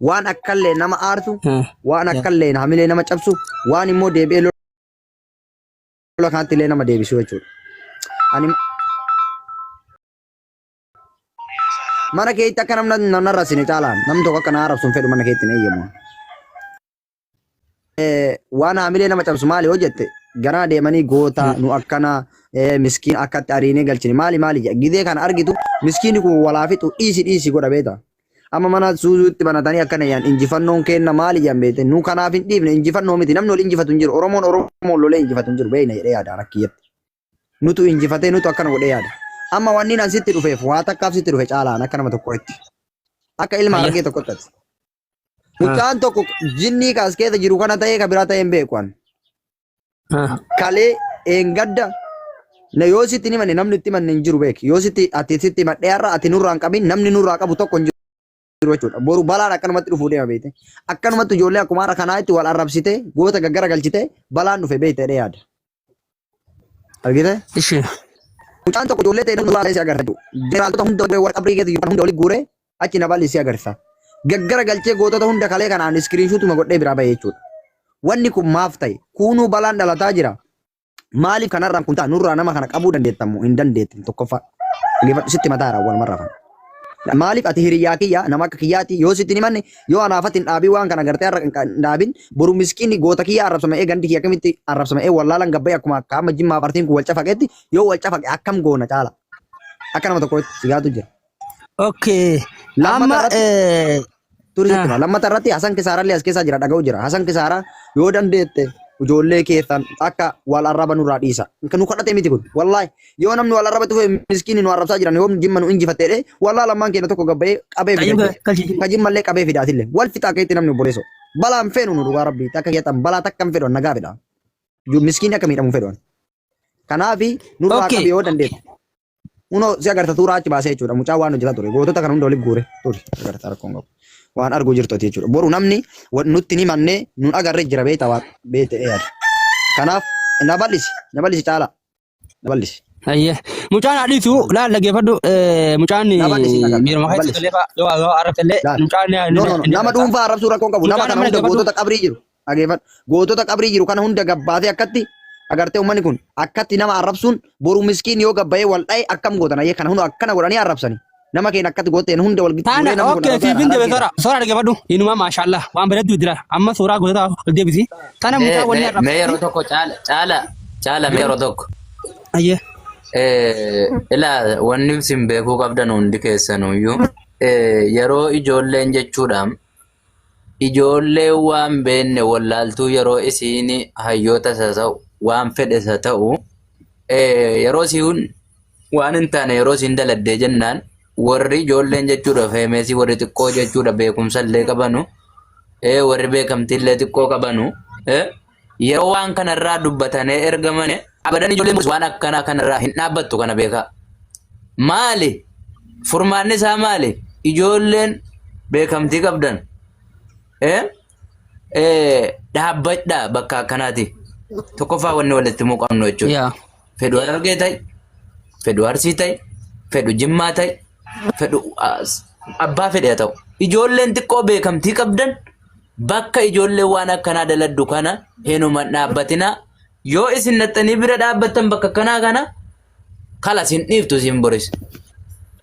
waan akkallee nama aartu waan akkallee hamilee nama cabsu waan immoo deebi'ee lola kanatti illee nama deebisu jechuudha. Ani mana keetti akka namna rasine caalaan namni tokko akka na arrabsuun fedhu mana keetti hin eeyyamu. Waan hamilee nama cabsu maali yoo jette ganaa deemanii goota nu akkana miskiin akkatti ariinee galchine maali gidee kana argitu miskiini kun walaafitu dhiisi godha beeta. Amma mana suuzuutti banatanii akkana yaan injifannoon kenna maali jaan beete nu kanaaf hin dhiifne injifannoo miti namni ol injifatu hin jiru Oromoon lolee injifatu hin jiru beeyna jedhee yaada rakkiyyatti. Nutu injifatee nutu akkana godhee yaada. Amma wanni nan sitti dhufeef waa takkaaf sitti dhufe caalaan akka nama tokkotti. Akka ilma argee tokkotti. Mucaan tokko jinnii kaas keessa jiru kana ta'ee ka biraa ta'ee hin beekuan. Kalee eengadda na yoo sitti ni manne namni itti manne hin jiru beeki. Yoo sitti ati sitti madheerra ati nurraa hin qabin namni nurraa qabu tokko hin jiru jechuudha. Boru balaan akkanumatti dhufuu deema beete. Akkanumatti ijoollee akkuma har'a kanaa itti wal arrabsite goota gaggara galchite balaan dhufe beete jedhee yaada. Argite? Ishee. Mucaan tokko ijoollee ta'ee nurraa ta'ee si agarsiisu. Jeneraalota hunda wal qabrii keessa jiru hunda walitti guuree achi na bal'isi agarsiisa. Gaggara galchee gootota hunda kalee kanaan iskiriinshuutuma godhee biraa bahe jechuudha. Wanni kun maaf ta'e kunuu balaan dhalataa jira. Maaliif kanarraan kun ta'a nurraa nama kana qabuu dandeettamu hin dandeettin tokkoffaa. Sitti mataa irraa wal marrafan. Maaliif ati hiriyaa kiyya nama akka kiyyaati yoo sitti ni manne yoo anaafatti hin dhaabii waan kana gartee har'a hin dhaabin boru miskiinni goota kiyya arrabsama'ee gandi kiyya akkamitti arrabsama'ee wallaalan gabbee akkuma akka amma jimmaa partiin kun wal cafaqetti yoo wal cafaqe akkam goona caala. Akka nama tokkotti sigaatu jira. Okay. Lammata irratti Hasan Kisaaraallee as keessaa jira dhaga'u jira. Hasan Kisaaraa yoo dandeette ijoollee keessan akka wal arraba nurraa dhiisa. Nu kadhate miti kun wallahi yoo namni wal arraba tufe miskiini nu arrabsaa jiran yoo jimma nu injifatteedhe wallahi lammaan keenya tokko gabba'ee qabee fidate. Ka jimmallee qabee fidaatillee wal fixaa keetti namni obboleessoo. Balaan feenu nu dhugaa rabbii takka keessan balaa takka hin fedhan nagaa fedha. Miskiini akka miidhamu fedhan. Kanaafi nurraa qabe yoo dandeette. Uno si agarta turaa achi baasee jechuudha. Mucaa waan hojjetaa ture. Gootota kana hunda walitti guure. Turi agarta rakkoon qabu. Waan arguu jirtu jechuudha. Boru namni nutti ni mannee nun agarree jira beeta waan beete yaada. Kanaaf na bal'isi caala. Na bal'isi. Ayyee. Mucaan adhiitu laal dhageeffadhu mucaan miirama keessatti illee yoo arrabsallee mucaan nama dhuunfaa arrabsuu rakkoon qabu. Nama kana hunda gootota qabrii jiru. Dhageeffadhu. Gootota qabrii jiru kana hunda gabbaatee akkatti agartee uummanni kun akkatti nama arrabsuun boru miskiin yoo gabbayee wal dhaye akkam gootan ayyee kana hunda akkana godhanii arrabsani. Nama keenya akkatti gooteen hunda wal gittuuree nama kun. Okay, fiifin deebe soora dhageeffadhu. Inuma maashaallah waan bareedduu jira. Amma suuraa gootota ol deebisi. Kana mucaa wanni arrabsa. Mee yeroo tokko caala mee yeroo tokko. Ayyee. Ilaa wanni sin beekuu qabdan hundi keessanuyyuu yeroo ijoolleen jechuudhaan ijoollee waan beenne wallaaltuu yeroo isiin hayyoota isa ta'u waan fedhe isa ta'u yeroo isiin waan hin taane yeroo isiin daladdee jennaan warri ijoolleen jechuudha feemeesii warri xiqqoo jechuudha beekumsa illee qabanu warri beekamtii illee xiqqoo qabanu yeroo waan kanarraa dubbatanii ergamane abadan ijoolleen waan akkanaa kanarraa hin dhaabbattu kana beekaa. Maali furmaanni isaa maali ijoolleen beekamtii qabdan dhaabbadhaa bakka akkanaati. Tokkoffaa wanni walitti himuu qabnu jechuudha. Fedhu Harargee ta'e, fedhu Arsii ta'e, fedhu Jimmaa ta'e, fedhu abbaa fedhe haa ta'u. Ijoolleen xiqqoo beekamtii qabdan bakka ijoollee waan akkanaa daladdu kana eenyumaan dhaabbatinaa yoo isin naxxanii bira dhaabbattan bakka akkanaa kana kalas hin dhiiftu isin boris.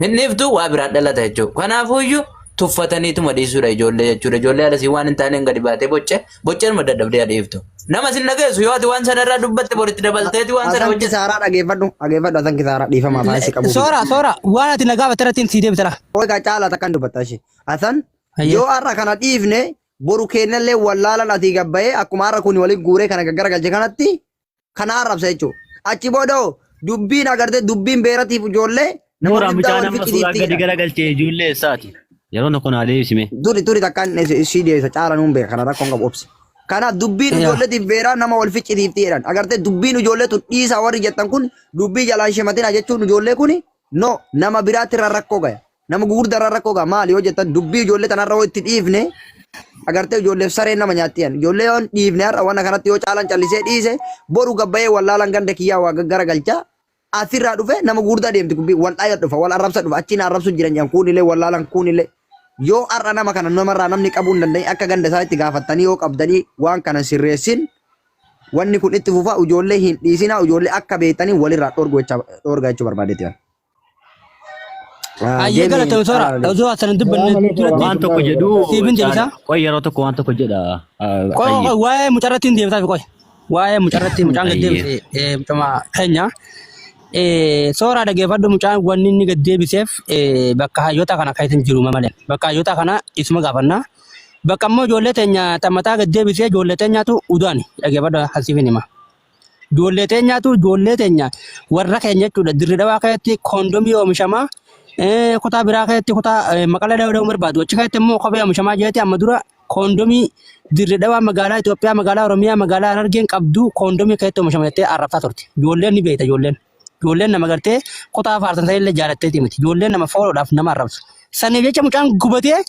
Hin dhiiftu waa biraa dhalata jechuudha. Kanaafuyyuu tuffataniituma dhiisuudha ijoollee jechuudha. Ijoollee alasii waan hin taaneen gadi baatee bocceen madda dhiiftu. Nama sin dhageessu yoo ati waan sanarraa dubbatte boritti dabalteeti waan sana hojjetu. Kisaaraa dhageeffadhu Hasan Kisaaraa dhiifamaa baay'ee qabu. Soora waan ati nagaa batteeratti si deebitara. Oigaa caalaa takkan dubbatta ishee. Hasan yoo har'a kana dhiifne boru keenyallee wallaalan ati gabbayee akkuma har'a kun waliin guuree kana gaggara galche kanatti kana arrabsa jechuudha. Achi boodoo dubbiin agartee dubbiin beeratiif ijoollee Nura mucaa nama suuraa gadi garagalchee ijoollee isaati. Yeroo kun alee ibsime. Duri takkaan ishii deessa caala nuun beeka kana rakkoon qabu obsi. Kana dubbiin ijoolleetiif beeraa nama wal ficcitiifti jedhan. Agartee dubbiin ijoolleetu dhiisaa warri jettan kun dubbii jalaan shematina jechuun ijoollee kun no nama biraatti irra rakkoo gaya. Nama gurguddaa irra rakkoo gaya maali yoo jettan dubbii ijoollee tanarra yoo itti dhiifne agartee ijoolleef sareen nama nyaatti yan. Ijoollee yoo dhiifne har'a waan kanatti yoo caalan callisee dhiise boru gabbayee wallaalan ganda kiyyaa waa gaggara galchaa. Asirraa dhufe nama gurguddaa deemti wal dhaayat dhufa wal arrabsa dhufa achiin arrabsu jiran kuunillee wallaalan kuunillee Yoo har'a nama kana namarraa namni qabuu hin dandeenye akka ganda isaa itti gaafattanii yoo qabdanii waan kana sirreessin wanni kun itti fufaa ijoollee hin dhiisinaa ijoollee akka beektanii walirraa dhoorgaa jechuu barbaadeeti. Ayyee galata soora osoo asan dubbanne waan tokko jedhu siifin deebisa. Qoy yeroo tokko waan tokko jedha. Qoy waa'ee mucarratti hin deebisaa fi qoy waa'ee mucarratti mucaan gad deebise mucama keenya. Soora dhaggeeffadhu mucaan wanni inni gad deebiseef bakka hayyoota kana kan jiru malee bakka hayyoota kana isuma gaafannaa bakka immoo ijoollee teenya tammataa gad deebisee ijoollee teenyaatu udaani dhaggeeffadhu hasiifin hima ijoollee teenyaatu ijoollee teenya warra keenya jechuudha dirree dhawaa keessatti koondomii oomishamaa kutaa biraa keessatti kutaa maqalee dhawaa barbaadu achi keessatti immoo kophee oomishamaa jeetii amma dura koondomii dirree dhawaa magaalaa Itoophiyaa magaalaa Oromiyaa magaalaa Harargeen qabdu koondomii keessatti oomishama jettee arrabsaa turte ijoolleen ni beekta ijoolleen nama gartee kutaa faarsan illee jaalatteeti miti ijoolleen nama fooloodhaaf nama arrabsu saniif jecha mucaan gubatee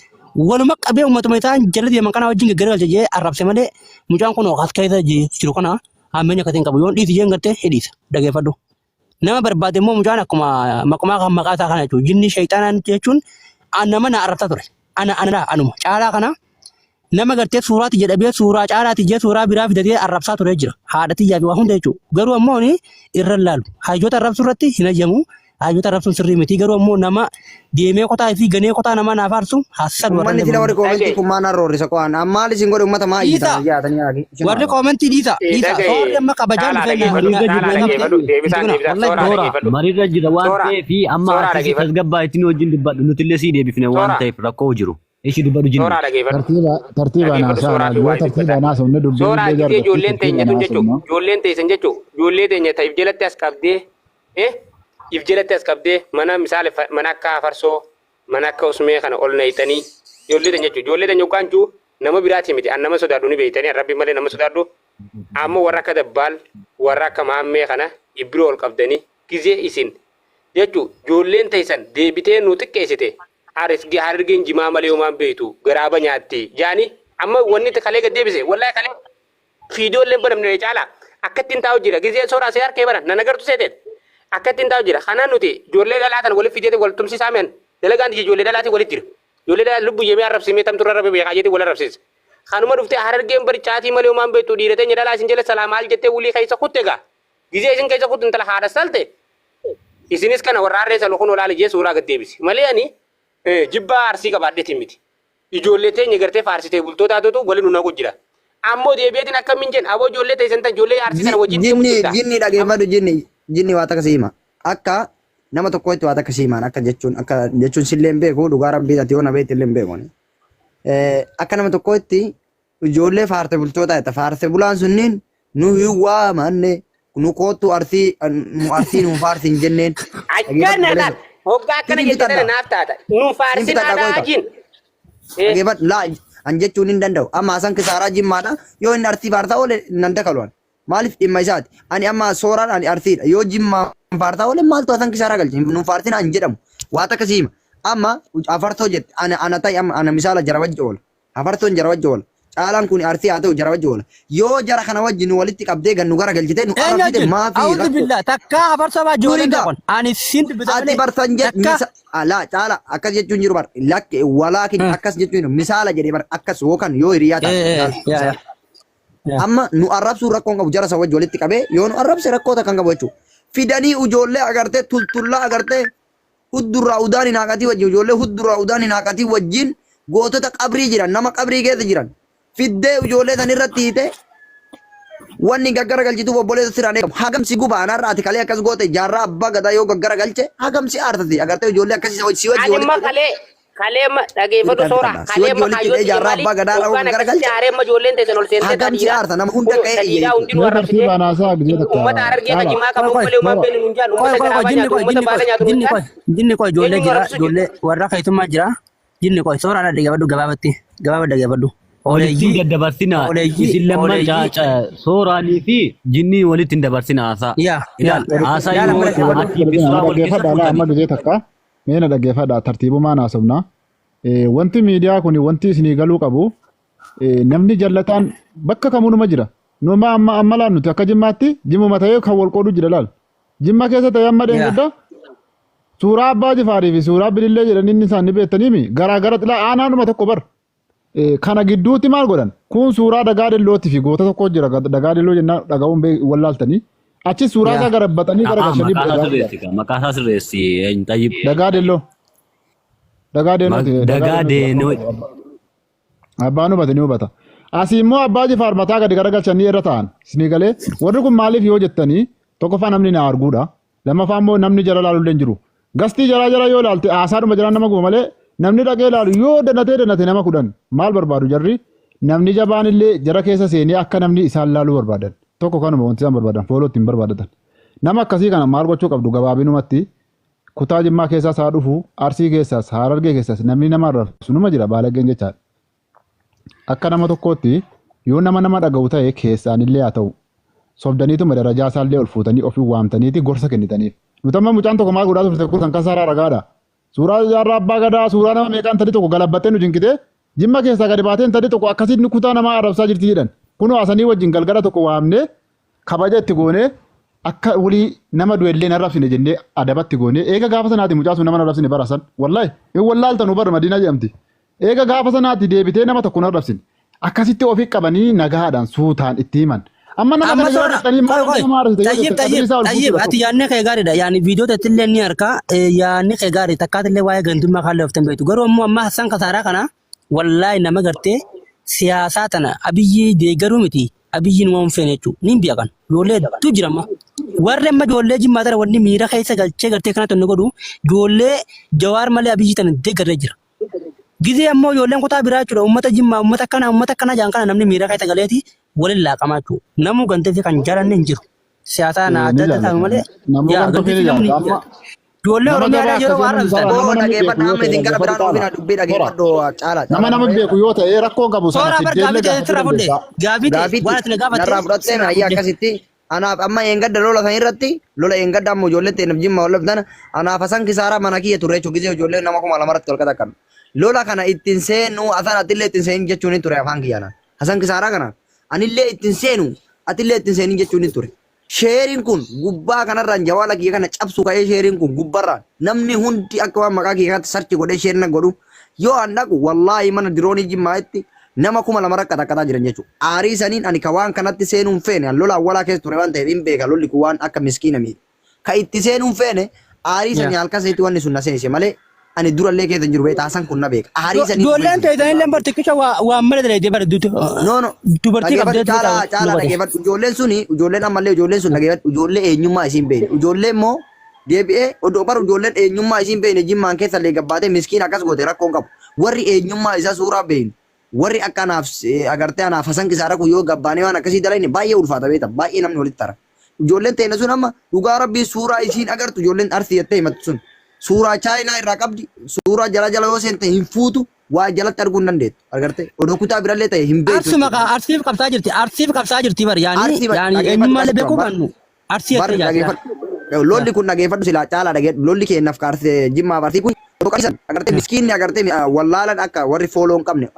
waluma qabee uummatuma isaa jala deeman kana wajjin gaggeera jee arrabse malee mucaan kun hooqas keessa jiru kana hammeenya akkasiin qabu yoon dhiisi jeen gartee hidhiisa dhaggeeffadhu nama barbaade immoo mucaan akkuma maqumaa maqaa isaa kana jechuun jinni shayxaanaa jechuun nama na arrabsaa ture anuma caalaa kana nama gartee suuraati jedhabee suuraa caalaati jee suuraa biraa fidatee arrabsaa ture jira haadhatii yaafi waa hunda jechuudha garuu ammoo irra laalu hayyoota arrabsuu irratti hin ajjamu hayyoota arrabsuun sirrii miti garuu ammoo nama deemee kotaa fi ganee kotaa nama naaf aarsu hasan warri fila warri koomentii kun maan arroorrisa qo'aan ammaal isin godhe uummata maa iyyitan yaatanii yaaki warri koomentii dhiisa soorri amma kabajaan mariirra jira waan ta'eef amma akkasii tasgabbaa ittiin wajjin dubbadhu nuti illee sii deebifne waan ta'eef rakkoo jiru. Ishi dubbadhu jinni. Tartiiba naasa humna dubbii. Soora argitee ijoolleen teenya tun jechuudha. Ijoolleen teessan jechuudha. Ijoollee teenya if jalatti as qabdee if jalatti as qabdee mana misaale mana akka farsoo mana akka usmee kana ol nayitanii ijoollee teenya jechuudha. Ijoollee teenya yookaan juu nama biraati miti an nama sodaadhu ni beeytanii rabbi malee nama sodaadhu ammoo warra akka dabbaal warra akka maammee kana ibbiroo ol qabdanii gizee isin jechuudha. Ijoolleen teessan deebitee nu xiqqeessite. Harargeen jimaa malee uumaan beektu garaaba nyaatti jaani amma wanni kalee gad deebise wallahi kalee fiidoolleen banamne caala akkattiin taa'u jira gizee soora see harkee baran nan agartu seeteen akkattiin taa'u jira kanaan nuti ijoollee dhalaatan walitti fideete wal tumsiisaa meen dalagaan ijoollee dhalaatii walitti jira ijoollee dhalaa lubbu yemee arrabsimee tamturra rabbe beekaa jeetii wal arrabsiisa kanuma dhuftee harargeen barichaatii malee uumaan beektu dhiirateenya dhalaa isin jala salaamaal jettee wulii keessa kutte gaa gizee isin keessa kuttu intala haadha salte isinis kana warra harreessa lokon olaale jee suuraa gad deebisi malee ani jibbaa arsii qabaadheeti miti ijoollee teenya gartee faarsitee bultootaatu waliin nu nagu jira ammoo deebi'eetiin akkamiin jeen aboo ijoollee teessan tan ijoollee arsii sana wajjin jinni dhageeffadhu jinni waa takka siimaa akka nama tokkotti waa takka siimaan akka jechuun sillee hin beeku dhugaa rabbii ati yoo na beekti illee hin beeku akka nama tokkotti ijoollee faarte bultoota jetta faarte bulaan sunniin nu hin waamanne nu kootu arsii nu faarsi hin jenneen akkanadhaan hoggaa akkana jettee naaf taata nu faarsinaa jin gebat la an jechuun hin danda'u amma asan kisaaraa jimmaadha yoo inni arsii faartaa oole nan dakaluan maaliif dhimma isaati ani amma sooraan ani arsiidha yoo jimmaa faartaa oole maaltu asan kisaaraa galche nu faarsinaa hin jedhamu waa takka siima amma afartoo jette ana ta'i amma ana misaala jara wajji oola afartoon jara wajji oola caalaan kun arsii haa ta'u jara wajji oola yoo jara kana wajji nu walitti qabdee gannu gara galchite nu arrabsite maafi a'udhu billah takka afarsa baajjuuriin dhaqon ani sin ati barsan jedhe ala caala akkas jechuun jiru bar lakke walaakin akkas jechuun misaala jedhee bar akkas yookaan yoo hiriyaa ta'a amma nu arrabsuu rakkoon qabu jara sa wajji walitti qabee yoo nu arrabse rakkoota kan qabu jechuudha fidanii ijoollee agartee tultullaa agartee huddurraa udaanii naaqatii wajjin ijoollee huddurraa udaanii naaqatii wajjin gootota qabrii jiran nama qabrii keessa jiran fiddee ijoollee san irratti hiite wanni gaggara galchitu obboleessa siraan eegamu hagamsi gubaanarraa ati kalee akkas goote jaarraa abbaa gadaa yoo gaggara galche hagamsi aartati agartee ijoollee akkasii si wajji walitti kaleema dhageeffatu soora kaleema kaayyooti jaarraa abbaa gadaa yoo gaggara galche jaareema ijoolleen teessan ol seentee hagamsi aarta nama hunda ka'ee uummata harargee jimaa qabu malee uumaan beenu hin jaallu uummata garaa nyaatu jinni koo ijoollee jira ijoollee warra kaytummaa jira jinni koo sooraan dhageeffadhu gabaabatti dhageeffadhu walitti daddabarsina isin lamman caaca sooranii fi jinni walitti hin dabarsina haasaa haasaa yoo ati bisuraa wal keessa amma gizee takka meena dhaggeeffadha tartiibumaan haasofna wanti miidiyaa kun wanti isinii galuu qabu namni jallataan bakka kamuunuma jira numa amma laan nuti akka jimmaatti jimmuma ta'ee kan wal qooduu jira laal jimma keessa ta'ee amma dheengadda Suuraa abbaa Jifaarii fi suuraa bilillee jedhanii inni isaanii beektaniimi garaagara xilaa aanaanuma tokko bar. Kana gidduutti maal godhan? Kun suuraa dhagaa dellootti fi goota tokko jira dhagaa delloo jennaan dhagahuun wallaaltanii. Achi suuraa isaa garabatanii garagalchanii beekaa. Maqaa isaa sirreessi eenyu Xayyib. Dhagaa delloo. Dhagaa deenoo. Abbaan hubate ni hubata. Asii immoo abbaa Jifaar mataa gadi garagalchanii irra ta'an. Isinii galee warri kun maaliif yoo jettanii tokkoffaa namni na arguudha. Lammaffaa immoo namni jala laaluu hin jiru. Gastii jara yoo ilaalte haasaadhuma jiran nama guba malee namni dhaqee ilaalu yoo danate nama 10 maal barbaadu jarri namni jabaan illee jara keessa seenee akka namni isaan laaluu barbaadan. Tokko kanuma wanti isaan barbaadan fooloo ittiin barbaadatan. Nama akkasii kana maal gochuu qabdu gabaabinumatti kutaa Jimmaa keessaas haa dhufu Arsii keessaas Harargee keessaas namni nama arrabsu numa jira Baalageen jechaadha. Akka nama tokkootti yoo nama dhaga'u ta'e keessaan illee haa ta'u sobdaniituma darajaa isaallee ol fuutanii ofii waamtaniiti gorsa kennitaniif. Nutamma mucaan tokko maal godhaa turte kun kan kasaaraa ragaadha. Suuraa jaarraa abbaa gadaa suuraa nama meeqaan tadi tokko galabbattee nu jinkite Jimma keessaa gadi baateen tadi tokko akkasitti kutaa namaa arrabsaa jirti jedhan. Kun haasanii wajjin galgala tokko waamnee kabaja itti goonee akka walii nama du'ellee arrabsine jennee adabatti goonee eega gaafa sanaati mucaa sun nama arrabsine barasan wallahi wallaaltanu bara Madiinaa jedhamti. Eega gaafa sanaati deebitee nama tokko arrabsine akkasitti ofii qabanii nagaadhaan suutaan itti himan. Amma nama Tayyib ati yaanni kee gaariidha yaani viidiyoo tattillee ni harka yaanni kee gaarii takkaatillee waa'ee gantummaa kan laftan beektu garuu ammoo amma Hassan Kasaaraa kana wallaahi nama gartee siyaasaa tana Abiyyi deeggaruu miti Abiyyiin waan feene jechuudha ni beekan ijoollee tu jirama warri amma ijoollee Jimmaa tana wanni miira keessa galchee gartee kana tonne godhu ijoollee Jawaar malee Abiyyi tana deeggaree jira. Gizee ammoo ijoolleen kutaa biraa jechuudha uummata Jimmaa uummata kana jaan kana namni miira keessa galeeti waliin laaqamaa jechuudha. Namuu gantee fi kan jaalanne hin jiru. Siyaasaan adda adda ta'u malee yaa gantee fi namni ijoollee Oromiyaa yeroo waan raabsan. Nama beeku yoo ta'e rakkoo qabu sana akkasitti anaaf amma eengadda lola san irratti lola eengadda ammoo ijoollee ta'e Jimmaa wal laftan anaaf Hassan Kasaaraa mana kiyya turre jechuudha gizee ijoollee nama 200 ol qaxaqan. Lola kana ittiin seenu Hassan atillee ittiin seenu jechuun ni ture afaan kiyyaan. Hassan Kasaaraa kana anillee ittiin seenu atillee ittiin seenu jechuun ni ture. Sheeriin kun gubbaa kanarraan jawaala kiyya kana cabsu ka'ee sheeriin kun gubbarraan namni hundi akka waan maqaa kiyyaatti sarchi godhee sheerina godhu yoo handaqu wallaahi mana diroonii Jimmaatti nama 200 rakkataakataa jiran jechuudha. Aarii saniin ani ka waan kanatti seenuun feene lola awwalaa keessa ture waan ta'eef hin beeka lolli kun waan akka miskiina miidha. Ka itti seenuun feene aarii sanii halkan seetti wanni sun na seensise malee ani durallee keessa jiru beektaa Hassan kun na beeka. Aarii sanii ijoolleen ta'e ijoolleen bartikkicha waan malee dalee bareeduutu. No dubartii qabdee caala dhageeffadhu ijoolleen suni ijoolleen ammallee ijoolleen sun dhageeffadhu ijoollee eenyummaa isiin beekne ijoollee immoo deebi'ee odoo baru ijoolleen eenyummaa isiin beekne Jimmaan keessa illee gabbaatee miskiin akkas goote rakkoon qabu warri eenyummaa isaa suuraa beeknu warri akka anaaf agartee anaaf Hassan Kasaaraa kun yoo gabbaanee waan akkasii dalayne baay'ee ulfaata beekta baay'ee namni walitti tara ijoolleen ta'e sun amma dhugaa rabbii suuraa isiin agartu ijoolleen arsii jettee himattu sun suuraa chaayinaa irraa qabdi suuraa jala yoo seente hin fuutu waa jalatti arguu hin dandeettu agartee odoo kutaa birallee ta'e hin beektu. Arsuma ka arsiif qabsaa jirti bari yaani eenyummaa beekuu qabnu arsii lolli kun dhageeffadhu silaa caalaa dhageeffadhu lolli kennaaf kaarsee Jimmaa barsii kun agartee miskiinni agartee wallaalan akka warri fooloo hin qabne